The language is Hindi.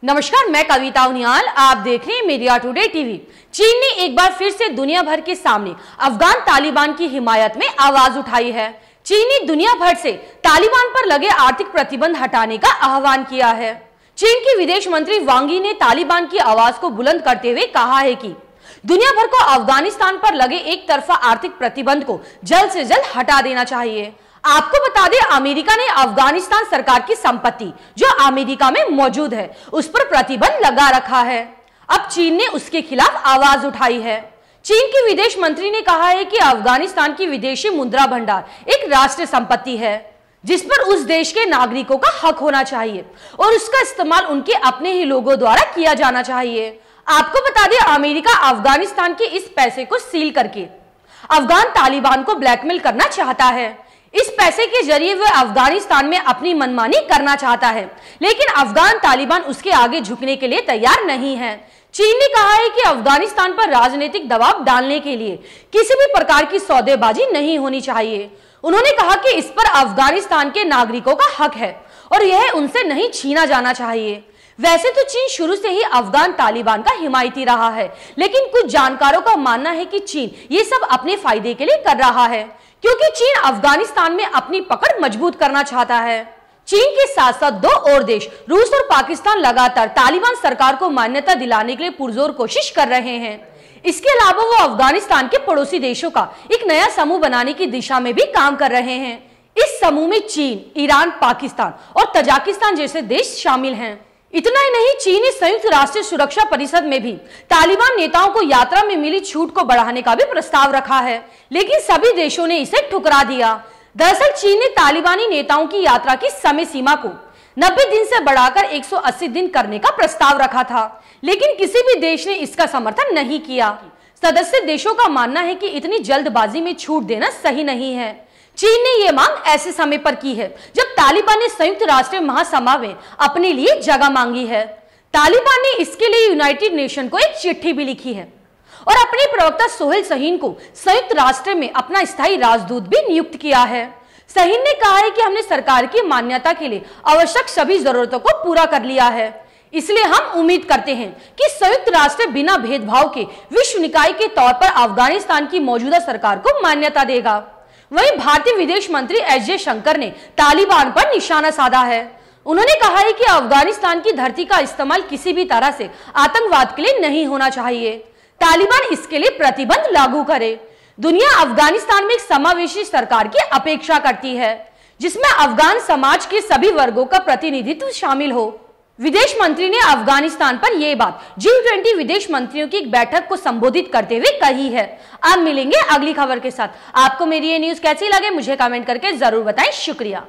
नमस्कार, मैं कविता उनियाल। आप देख रहे हैं मीडिया टुडे टीवी। चीन ने एक बार फिर से दुनिया भर के सामने अफगान तालिबान की हिमायत में आवाज उठाई है। चीन ने दुनिया भर से तालिबान पर लगे आर्थिक प्रतिबंध हटाने का आह्वान किया है। चीन के विदेश मंत्री वांग यी ने तालिबान की आवाज को बुलंद करते हुए कहा है कि दुनिया भर को अफगानिस्तान पर लगे एक तरफा आर्थिक प्रतिबंध को जल्द से जल्द हटा देना चाहिए। आपको बता दें, अमेरिका ने अफगानिस्तान सरकार की संपत्ति जो अमेरिका में मौजूद है उस पर प्रतिबंध लगा रखा है। अब चीन ने उसके खिलाफ आवाज उठाई है। चीन के विदेश मंत्री ने कहा है कि अफगानिस्तान की विदेशी मुद्रा भंडार एक राष्ट्रीय संपत्ति है जिस पर उस देश के नागरिकों का हक होना चाहिए और उसका इस्तेमाल उनके अपने ही लोगों द्वारा किया जाना चाहिए। आपको बता दें, अमेरिका अफगानिस्तान के इस पैसे को सील करके अफगान तालिबान को ब्लैकमेल करना चाहता है। इस पैसे के जरिए वह अफगानिस्तान में अपनी मनमानी करना चाहता है, लेकिन अफगान तालिबान उसके आगे झुकने के लिए तैयार नहीं है। चीन ने कहा है कि अफगानिस्तान पर राजनीतिक दबाव डालने के लिए किसी भी प्रकार की सौदेबाजी नहीं होनी चाहिए। उन्होंने कहा कि इस पर अफगानिस्तान के नागरिकों का हक है और यह उनसे नहीं छीना जाना चाहिए। वैसे तो चीन शुरू से ही अफगान तालिबान का हिमायती रहा है, लेकिन कुछ जानकारों का मानना है कि चीन ये सब अपने फायदे के लिए कर रहा है, क्योंकि चीन अफगानिस्तान में अपनी पकड़ मजबूत करना चाहता है। चीन के साथ साथ दो और देश रूस और पाकिस्तान लगातार तालिबान सरकार को मान्यता दिलाने के लिए पुरजोर कोशिश कर रहे हैं। इसके अलावा वो अफगानिस्तान के पड़ोसी देशों का एक नया समूह बनाने की दिशा में भी काम कर रहे हैं। इस समूह में चीन, ईरान, पाकिस्तान और तजाकिस्तान जैसे देश शामिल हैं। इतना ही नहीं, चीन ने संयुक्त राष्ट्र सुरक्षा परिषद में भी तालिबान नेताओं को यात्रा में मिली छूट को बढ़ाने का भी प्रस्ताव रखा है, लेकिन सभी देशों ने इसे ठुकरा दिया। दरअसल चीन ने तालिबानी नेताओं की यात्रा की समय सीमा को 90 दिन से बढ़ाकर 180 दिन करने का प्रस्ताव रखा था, लेकिन किसी भी देश ने इसका समर्थन नहीं किया। सदस्य देशों का मानना है कि इतनी जल्दबाजी में छूट देना सही नहीं है। चीन ने यह मांग ऐसे समय पर की है जब तालिबान ने संयुक्त राष्ट्र महासभा में अपने लिए जगह मांगी है। तालिबान ने इसके लिए यूनाइटेड नेशन को एक चिट्ठी भी लिखी है और अपने प्रवक्ता सोहेल शहीन को संयुक्त राष्ट्र में अपना स्थायी राजदूत भी नियुक्त किया है। शहीन ने कहा है कि हमने सरकार की मान्यता के लिए आवश्यक सभी जरूरतों को पूरा कर लिया है, इसलिए हम उम्मीद करते हैं कि संयुक्त राष्ट्र बिना भेदभाव के विश्व निकाय के तौर पर अफगानिस्तान की मौजूदा सरकार को मान्यता देगा। वहीं भारतीय विदेश मंत्री एस जयशंकर ने तालिबान पर निशाना साधा है। उन्होंने कहा है कि अफगानिस्तान की धरती का इस्तेमाल किसी भी तरह से आतंकवाद के लिए नहीं होना चाहिए। तालिबान इसके लिए प्रतिबंध लागू करे। दुनिया अफगानिस्तान में एक समावेशी सरकार की अपेक्षा करती है जिसमें अफगान समाज के सभी वर्गों का प्रतिनिधित्व शामिल हो। विदेश मंत्री ने अफगानिस्तान पर यह बात G20 विदेश मंत्रियों की एक बैठक को संबोधित करते हुए कही है। अब मिलेंगे अगली खबर के साथ। आपको मेरी ये न्यूज कैसी लगे मुझे कमेंट करके जरूर बताएं। शुक्रिया।